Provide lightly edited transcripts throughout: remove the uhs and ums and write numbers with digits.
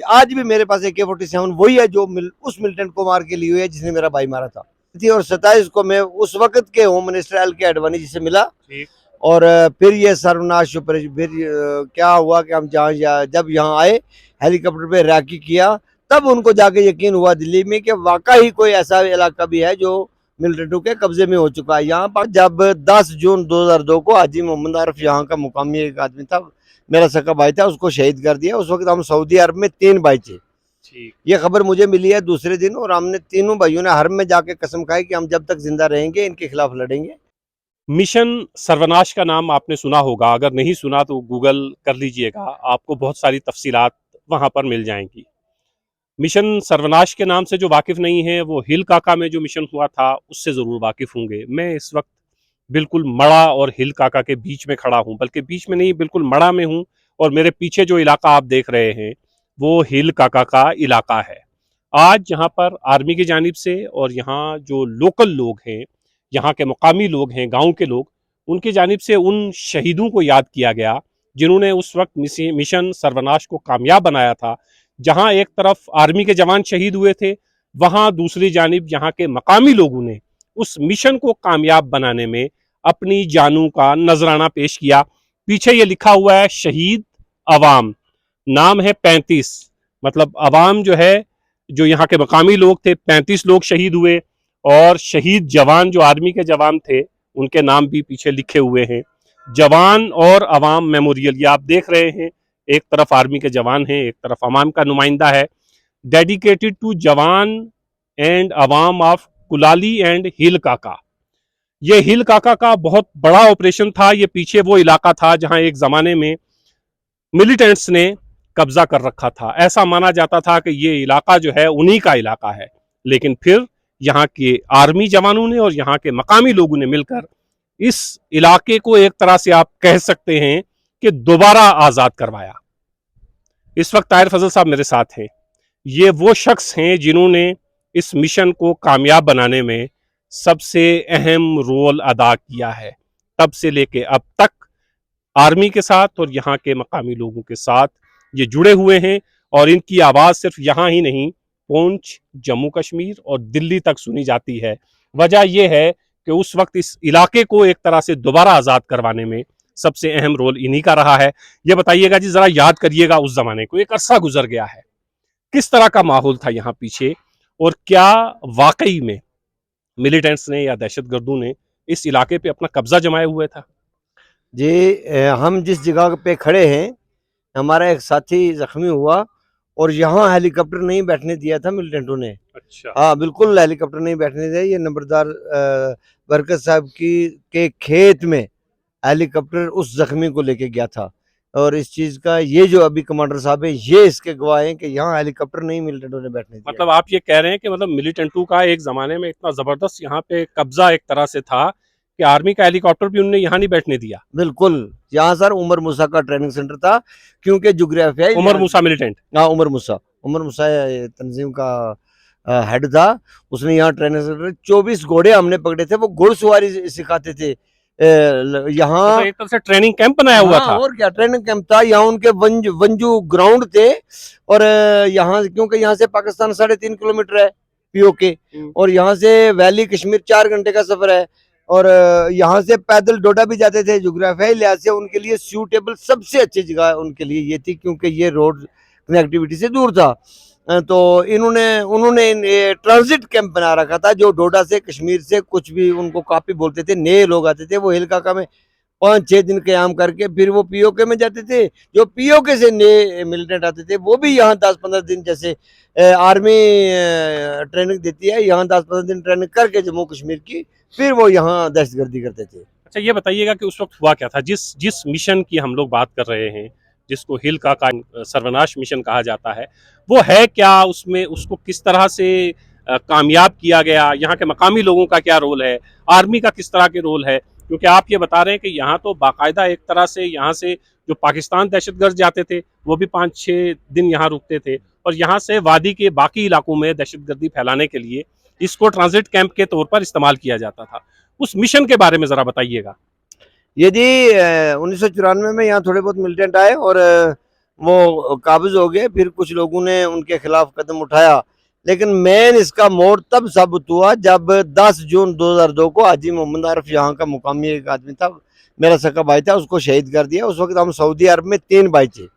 आज भी मेरे पास AK-47 वही है जो उस मिलिटेंट को मार के ली हुई है जिसने मेरा भाई मारा था। और 27 को मैं उस वक्त के home minister LK Advani ji से मिला। और फिर ये सर्वनाश फिर क्या हुआ कि हम जब यहाँ आए हेलीकॉप्टर पे रैकी किया, तब उनको जाके यकीन हुआ दिल्ली में कि वाकई कोई ऐसा इलाका भी है जो मिलिटेंटों के कब्जे में हो चुका है। यहाँ पर जब 10 जून 2002 को हाजी मोहम्मद आरिफ यहाँ का मुकामी एक आदमी था, मेरा सका भाई था, उसको शहीद कर दिया। उस वक्त हम सऊदी अरब में 3 भाई थे। ये खबर मुझे मिली है दूसरे दिन, और हमने तीनों भाइयों ने हरम में जाके कसम खाई कि हम जब तक जिंदा रहेंगे इनके खिलाफ लड़ेंगे। मिशन सर्वनाश का नाम आपने सुना होगा, अगर नहीं सुना तो गूगल कर लीजिएगा, आपको बहुत सारी तफसीलात वहां पर मिल जाएंगी। मिशन सर्वनाश के नाम से जो वाकिफ नहीं है वो हिल काका में जो मिशन हुआ था उससे ज़रूर वाकिफ होंगे। मैं इस वक्त बिल्कुल मड़ा और हिल काका के बीच में खड़ा हूं, बल्कि बीच में नहीं, बिल्कुल मड़ा में हूं। और मेरे पीछे जो इलाका आप देख रहे हैं वो हिल काका का इलाका है। आज यहाँ पर आर्मी की जानिब से और यहाँ जो लोकल लोग हैं, यहाँ के मुकामी लोग हैं, गांव के लोग, उनकी जानिब से उन शहीदों को याद किया गया जिन्होंने उस वक्त मिशन सर्वनाश को कामयाब बनाया था। जहां एक तरफ आर्मी के जवान शहीद हुए थे, वहां दूसरी जानिब यहाँ के मकामी लोगों ने उस मिशन को कामयाब बनाने में अपनी जानों का नजराना पेश किया। पीछे ये लिखा हुआ है शहीद अवाम, नाम है 35, मतलब अवाम जो है, जो यहाँ के मकामी लोग थे, 35 लोग शहीद हुए। और शहीद जवान जो आर्मी के जवान थे उनके नाम भी पीछे लिखे हुए हैं। जवान और अवाम मेमोरियल, ये आप देख रहे हैं, एक तरफ आर्मी के जवान हैं, एक तरफ अवाम का नुमाइंदा है। डेडिकेटेड टू जवान and Awam of Kulali and हिल काका। ये हिल काका का बहुत बड़ा ऑपरेशन था। ये पीछे वो इलाका था जहां एक जमाने में मिलिटेंट्स ने कब्जा कर रखा था। ऐसा माना जाता था कि ये इलाका जो है उन्हीं का इलाका है, लेकिन फिर यहाँ के आर्मी जवानों ने और यहाँ के मकामी लोगों ने मिलकर इस इलाके को एक तरह से आप कह सकते हैं कि दोबारा आजाद करवाया। इस वक्त ताहिर फजल साहब मेरे साथ हैं। ये वो शख्स हैं जिन्होंने इस मिशन को कामयाब बनाने में सबसे अहम रोल अदा किया है। तब से लेके अब तक आर्मी के साथ और यहाँ के मकामी लोगों के साथ ये जुड़े हुए हैं। और इनकी आवाज़ सिर्फ यहाँ ही नहीं, पुंछ, जम्मू कश्मीर और दिल्ली तक सुनी जाती है। वजह यह है कि उस वक्त इस इलाके को एक तरह से दोबारा आज़ाद करवाने में सबसे अहम रोल इन्हीं का रहा है। ये बताइएगा जी, ज़रा याद करिएगा उस ज़माने को, एक अरसा गुजर गया है, किस तरह का माहौल था यहाँ पीछे, और क्या वाकई में मिलिटेंट्स ने या दहशतगर्दों ने इस इलाके पे अपना कब्जा जमाया हुआ था? जी, हम जिस जगह पे खड़े हैं, हमारा एक साथी जख्मी हुआ और यहाँ हेलीकॉप्टर नहीं बैठने दिया था मिलिटेंटों ने। अच्छा। हाँ, बिल्कुल हेलीकॉप्टर नहीं बैठने दिया। ये नंबरदार बरकत साहब के खेत में हेलीकॉप्टर उस जख्मी को लेके गया था। और इस चीज का ये जो अभी कमांडर साहब है ये इसके गवाह हैं कि यहाँ हेलीकॉप्टर नहीं मिलिटेंटों ने बैठने दिया। मतलब आप ये कह रहे हैं कि मतलब मिलिटेंटों का एक जमाने में इतना जबरदस्त यहाँ पे कब्जा एक तरह से था कि आर्मी का हेलीकॉप्टर भी उन्होंने यहाँ नहीं बैठने दिया। बिल्कुल, यहाँ सर उमर मूसा का ट्रेनिंग सेंटर था, क्योंकि जुग्राफिया उमर मूसा मिलिटेंट? हाँ, उमर मूसा तंजीम का हेड था। उसने यहाँ ट्रेनिंग सेंटर 24 घोड़े हमने पकड़े थे, वो घुड़सवारी सिखाते थे यहाँ। तो एक तरह से ट्रेनिंग कैंप बनाया हुआ था। और क्या, ट्रेनिंग कैंप था यहाँ। उनके वंजू ग्राउंड थे। और यहाँ क्योंकि यहाँ से पाकिस्तान 3.5 किलोमीटर है POK, और यहाँ से वैली कश्मीर 4 घंटे का सफर है। और यहाँ से पैदल डोडा भी जाते थे। जोग्राफियाई लिहाज से उनके लिए सूटेबल सबसे अच्छी जगह उनके लिए ये थी, क्योंकि ये रोड कनेक्टिविटी से दूर था। तो उन्होंने ट्रांजिट कैंप बना रखा था, जो डोडा से, कश्मीर से, कुछ भी उनको काफी बोलते थे, नए लोग आते थे, वो हिल काका में 5-6 दिन क्याम करके फिर वो POK में जाते थे। जो POK से नए मिलिटेंट आते थे वो भी यहाँ 10-15 दिन, जैसे आर्मी ट्रेनिंग देती है, यहाँ 10-15 दिन ट्रेनिंग करके जम्मू कश्मीर की, फिर वो यहाँ दहशतगर्दी करते थे। अच्छा, ये बताइएगा कि उस वक्त हुआ क्या था? जिस मिशन की हम लोग बात कर रहे हैं, जिसको हिल काका सर्वनाश मिशन कहा जाता है, वो है क्या? उसमें उसको किस तरह से कामयाब किया गया? यहाँ के मकामी लोगों का क्या रोल है? आर्मी का किस तरह के रोल है? क्योंकि आप ये बता रहे हैं कि यहाँ तो बाकायदा एक तरह से यहाँ से जो पाकिस्तान दहशतगर्द जाते थे वो भी 5-6 दिन यहाँ रुकते थे, और यहाँ से वादी के बाकी इलाकों में दहशतगर्दी फैलाने के लिए इसको ट्रांजिट कैंप के तौर पर इस्तेमाल किया जाता था। उस मिशन के बारे में जरा बताइएगा। ये जी 1994 में यहाँ थोड़े बहुत मिलिटेंट आए और वो काबिज हो गए। फिर कुछ लोगों ने उनके खिलाफ कदम उठाया, लेकिन मेन इसका मोड़ तब साबित हुआ जब 10 जून 2002 को हाजी मोहम्मद आरिफ, यहाँ का मुकामी एक आदमी था, मेरा सका भाई था, उसको शहीद कर दिया। उस वक्त हम सऊदी अरब में 3 भाई थे।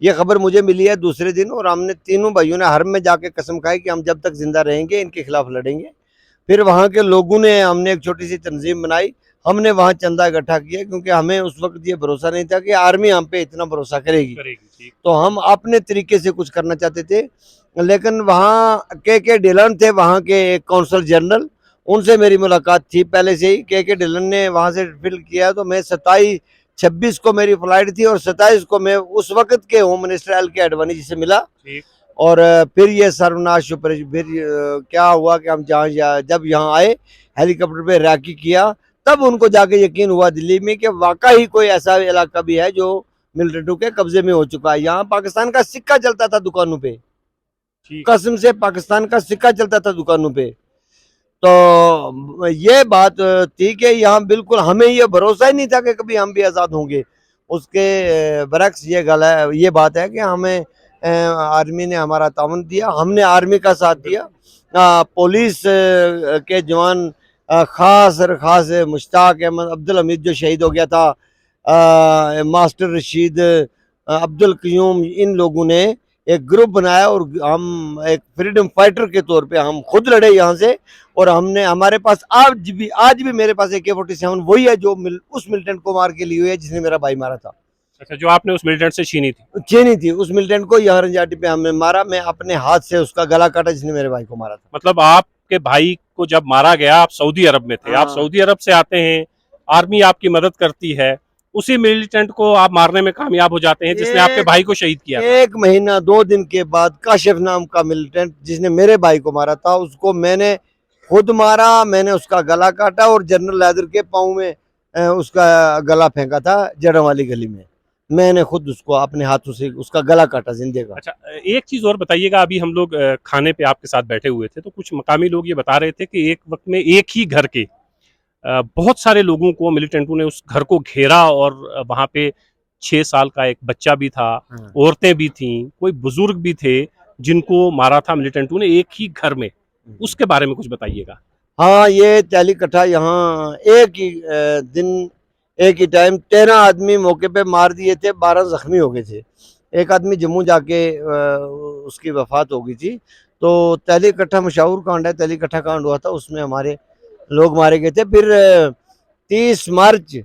ये खबर मुझे मिली है दूसरे दिन, और हमने तीनों भाइयों ने हरम में जाके कसम खाई कि हम जब तक जिंदा रहेंगे इनके खिलाफ लड़ेंगे। फिर वहाँ के लोगों ने, हमने एक छोटी सी तंजीम बनाई, हमने वहाँ चंदा इकट्ठा किया, क्योंकि हमें उस वक्त ये भरोसा नहीं था कि आर्मी हम पे इतना भरोसा करेगी। तो हम अपने तरीके से कुछ करना चाहते थे। लेकिन वहाँ के डिलन थे, वहाँ के एक कौंसल जनरल, उनसे मेरी मुलाकात थी पहले से ही। के डिलन ने वहाँ से फिल किया। तो मैं 26 को मेरी फ्लाइट थी, और 27 को मैं उस वक्त के होम मिनिस्टर एल के अडवाणी जी से मिला। और फिर ये सर्वनाश फिर क्या हुआ कि हम जब यहाँ आए, हेलीकॉप्टर पे रैकी किया, तब उनको जाके यकीन हुआ दिल्ली में कि वाकई कोई ऐसा इलाका भी है जो मिलिटेंटों के कब्जे में हो चुका है। यहाँ पाकिस्तान का सिक्का चलता था दुकानों पे, कसम से पाकिस्तान का सिक्का चलता था दुकानों पे। तो ये बात थी कि यहाँ बिल्कुल हमें ये भरोसा ही नहीं था कि कभी हम भी आज़ाद होंगे। उसके बरक्स ये बात है कि हमें आर्मी ने हमारा ताउन दिया, हमने आर्मी का साथ दिया। पुलिस के जवान, खास मुश्ताक अहमद अब्दुल हमीद जो शहीद हो गया था, मास्टर रशीद, अब्दुल क्यूम, इन लोगों ने एक ग्रुप बनाया, और हम एक फ्रीडम फाइटर के तौर पे हम खुद लड़े यहाँ से। और हमने, हमारे पास आज भी मेरे पास AK-47 वही है जो उस मिलिटेंट को मार के ली हुई है जिसने मेरा भाई मारा था। अच्छा, जो आपने उस मिलिटेंट से छीनी थी, उस मिलिटेंट को यहाँ रंजाटी पे हमने मारा। मैं अपने हाथ से उसका गला काटा जिसने मेरे भाई को मारा था। मतलब आपके भाई को जब मारा गया, आप सऊदी अरब में थे। हाँ। आप सऊदी अरब से आते हैं, आर्मी आपकी मदद करती है, उसी मिलिटेंट को आप मारने में कामयाब हो जाते हैं जिसने आपके भाई को शहीद किया। 1 महीना 2 दिन के बाद काशिफ नाम का मिलिटेंट जिसने मेरे भाई को मारा था, उसको मैंने खुद मारा, मैंने उसका गला काटा, और जनरल हैदर के पाँव में उसका गला फेंका था जड़ों वाली गली में। मैंने खुद उसको अपने हाथों से उसका गला काटा जिंदे का। अच्छा, एक चीज और बताइएगा। अभी हम लोग खाने पे आपके साथ बैठे हुए थे, तो कुछ मकामी लोग ये बता रहे थे कि एक वक्त में एक ही घर के बहुत सारे लोगों को मिलिटेंटों ने उस घर को घेरा, और वहां पे 6 साल का एक बच्चा भी था, औरतें भी थीं, कोई बुजुर्ग भी थे जिनको मारा था मिलिटेंटों ने एक ही घर में। उसके बारे में कुछ बताइएगा। हाँ, ये तहली कट्ठा यहाँ एक ही दिन, एक ही टाइम 13 आदमी मौके पे मार दिए थे, 12 जख्मी हो गए थे। एक आदमी जम्मू जाके उसकी वफात हो गई थी। तो तहली कट्ठा मशहूर कांड है, तहली कट्ठा कांड हुआ था, उसमें हमारे लोग मारे गए थे। फिर 30 मार्च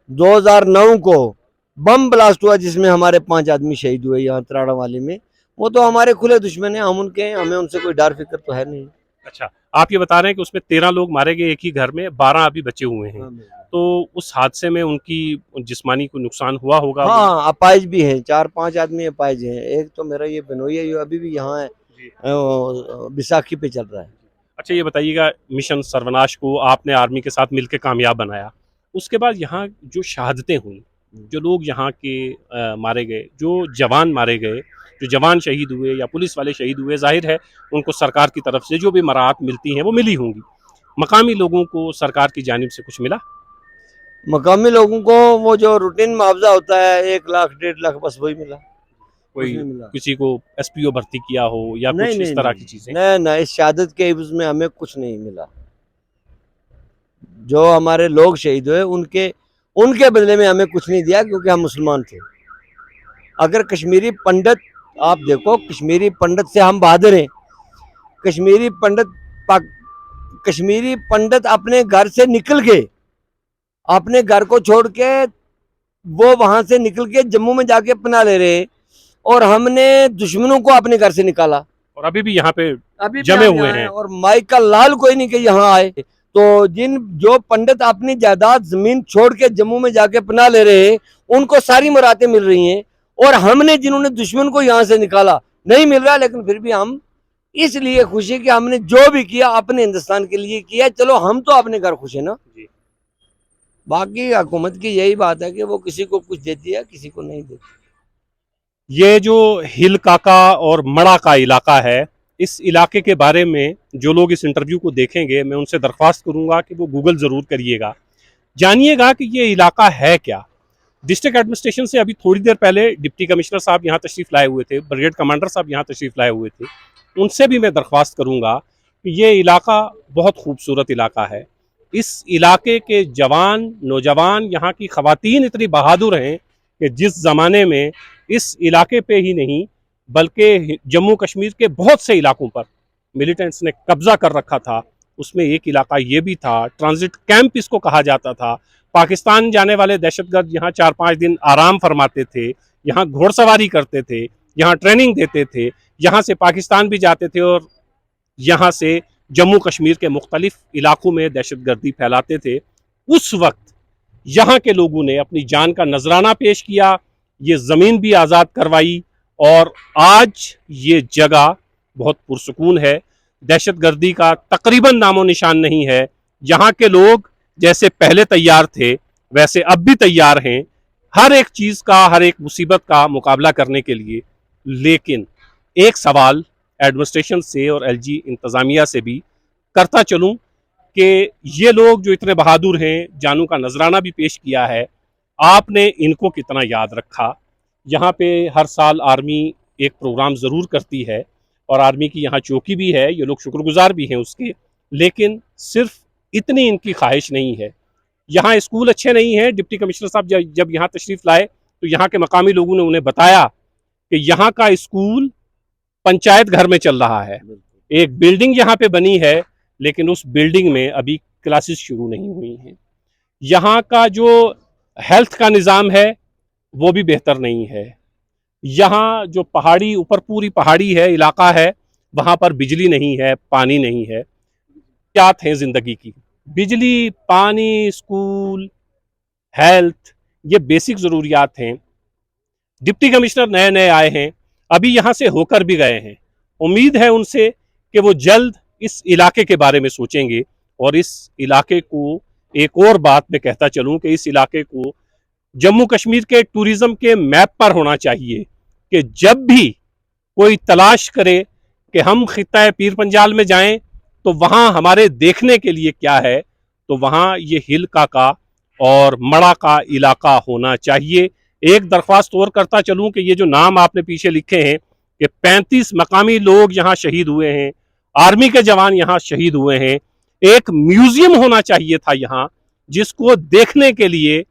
2009 को बम ब्लास्ट हुआ जिसमें हमारे 5 आदमी शहीद हुए यहाँ त्राड़ा वाली में। वो तो हमारे खुले दुश्मन है, हम उनके हैं, हमें उनसे कोई डर फिक्र तो है नहीं। अच्छा, आप ये बता रहे हैं कि उसमें 13 लोग मारे गए एक ही घर में, 12 अभी बचे हुए हैं। तो उस हादसे में उनकी जिस्मानी को नुकसान हुआ होगा? हाँ, अपाइज भी हैं, 4-5 आदमी अपाइज हैं। एक तो मेरा ये बिनोई है, ये अभी भी यहाँ है, विसाखी पे चल रहा है। अच्छा, ये बताइएगा, मिशन सर्वनाश को आपने आर्मी के साथ मिलकर कामयाब बनाया, उसके बाद यहाँ जो शहादतें हुई, जो लोग यहाँ के मारे गए, जो जवान मारे गए, जो जवान शहीद हुए या पुलिस वाले शहीद हुए, जाहिर है उनको सरकार की तरफ से जो भी मराहत मिलती हैं वो मिली होंगी। मकामी लोगों को सरकार की जानिब से कुछ मिला? मकामी लोगों को वो जो रूटीन मुआवजा होता है 1 लाख 1.5 लाख, बस वही मिला। कोई किसी को SPO भर्ती किया हो या कुछ इस तरह की चीजें? नहीं, इस शहादत के एवज में हमें कुछ नहीं मिला। जो हमारे लोग शहीद हुए उनके बदले में हमें कुछ नहीं दिया, क्योंकि हम मुसलमान थे। अगर कश्मीरी पंडित, आप देखो, कश्मीरी पंडित से हम बहादुर हैं। कश्मीरी पंडित अपने घर से निकल के, अपने घर को छोड़ के वो वहां से निकल के जम्मू में जाके पनाह ले रहे, और हमने दुश्मनों को अपने घर से निकाला, और अभी भी यहाँ पे अभी जमे हुए हैं। और माइक का लाल कोई नहीं कि यहाँ आए। तो जो पंडित अपनी जायदाद जमीन छोड़ के जम्मू में जाके पनाह ले रहे हैं, उनको सारी मुरादें मिल रही हैं, और हमने जिन्होंने दुश्मन को यहाँ से निकाला नहीं मिल रहा। लेकिन फिर भी हम इसलिए खुश है कि हमने जो भी किया अपने हिंदुस्तान के लिए किया। चलो, हम तो अपने घर खुश है ना। बाकी हुकूमत की यही बात है कि वो किसी को कुछ देती है, किसी को नहीं देती। ये जो हिल काका और मड़ा का इलाका है, इस इलाके के बारे में जो लोग इस इंटरव्यू को देखेंगे, मैं उनसे दरख्वास्त करूंगा कि वो गूगल ज़रूर करिएगा, जानिएगा कि ये इलाका है क्या। डिस्ट्रिक्ट एडमिनिस्ट्रेशन से अभी थोड़ी देर पहले डिप्टी कमिश्नर साहब यहाँ तशरीफ़ लाए हुए थे, ब्रिगेड कमांडर साहब यहाँ तशरीफ़ लाए हुए थे। उनसे भी मैं दरख्वास्त करूँगा कि ये इलाका बहुत खूबसूरत इलाका है। इस इलाके के जवान नौजवान, यहाँ की ख़वातीन इतनी बहादुर हैं कि जिस ज़माने में इस इलाके पे ही नहीं बल्कि जम्मू कश्मीर के बहुत से इलाकों पर मिलिटेंट्स ने कब्ज़ा कर रखा था, उसमें एक इलाका ये भी था, ट्रांजिट कैंप इसको कहा जाता था। पाकिस्तान जाने वाले दहशतगर्द यहाँ 4-5 दिन आराम फरमाते थे, यहाँ घोड़सवारी करते थे, यहाँ ट्रेनिंग देते थे, यहाँ से पाकिस्तान भी जाते थे और यहाँ से जम्मू कश्मीर के मुख्तलिफ इलाकों में दहशतगर्दी फैलाते थे। उस वक्त यहाँ के लोगों ने अपनी जान का नजराना पेश किया, ये ज़मीन भी आज़ाद करवाई और आज ये जगह बहुत पुरसुकून है। दहशतगर्दी का तकरीबन नामो निशान नहीं है। यहाँ के लोग जैसे पहले तैयार थे वैसे अब भी तैयार हैं हर एक चीज़ का, हर एक मुसीबत का मुकाबला करने के लिए। लेकिन एक सवाल एडमिनिस्ट्रेशन से और एलजी इंतज़ामिया से भी करता चलूँ कि ये लोग जो इतने बहादुर हैं, जानों का नजराना भी पेश किया है, आपने इनको कितना याद रखा। यहाँ पे हर साल आर्मी एक प्रोग्राम ज़रूर करती है और आर्मी की यहाँ चौकी भी है, ये लोग शुक्रगुजार भी हैं उसके, लेकिन सिर्फ इतनी इनकी ख्वाहिश नहीं है। यहाँ स्कूल अच्छे नहीं हैं। डिप्टी कमिश्नर साहब जब यहाँ तशरीफ़ लाए तो यहाँ के मकामी लोगों ने उन्हें बताया कि यहाँ का स्कूल पंचायत घर में चल रहा है। एक बिल्डिंग यहाँ पे बनी है लेकिन उस बिल्डिंग में अभी क्लासेस शुरू नहीं हुई हैं। यहाँ का जो हेल्थ का निज़ाम है वो भी बेहतर नहीं है। यहाँ जो पहाड़ी ऊपर पूरी पहाड़ी है इलाका है, वहाँ पर बिजली नहीं है, पानी नहीं है। क्या थे ज़िंदगी की बिजली, पानी, स्कूल, हेल्थ, ये बेसिक ज़रूरियात हैं। डिप्टी कमिश्नर नए नए आए हैं, अभी यहाँ से होकर भी गए हैं। उम्मीद है उनसे कि वो जल्द इस इलाके के बारे में सोचेंगे और इस इलाके को, एक और बात मैं कहता चलूँ कि इस इलाके को जम्मू कश्मीर के टूरिज़्म के मैप पर होना चाहिए कि जब भी कोई तलाश करे कि हम खित्ता पीर पंजाल में जाएं तो वहाँ हमारे देखने के लिए क्या है, तो वहाँ ये हिल का और मड़ा का इलाका होना चाहिए। एक दरख्वास्त और करता चलूँ कि ये जो नाम आपने पीछे लिखे हैं कि 35 मकामी लोग यहाँ शहीद हुए हैं, आर्मी के जवान यहाँ शहीद हुए हैं, एक म्यूजियम होना चाहिए था यहाँ, जिसको देखने के लिए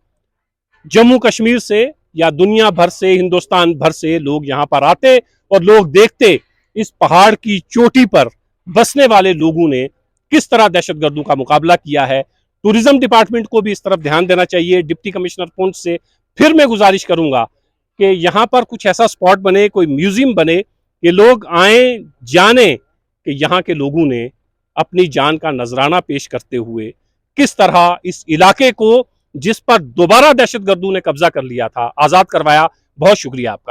जम्मू कश्मीर से या दुनिया भर से, हिंदुस्तान भर से लोग यहाँ पर आते और लोग देखते इस पहाड़ की चोटी पर बसने वाले लोगों ने किस तरह दहशतगर्दों का मुकाबला किया है। टूरिज्म डिपार्टमेंट को भी इस तरफ ध्यान देना चाहिए। डिप्टी कमिश्नर पुंछ से फिर मैं गुजारिश करूंगा कि यहाँ पर कुछ ऐसा स्पॉट बने, कोई म्यूजियम बने कि लोग आए, जाने कि यहाँ के लोगों ने अपनी जान का नजराना पेश करते हुए किस तरह इस इलाके को, जिस पर दोबारा दहशतगर्दों ने कब्जा कर लिया था, आज़ाद करवाया। बहुत शुक्रिया आपका।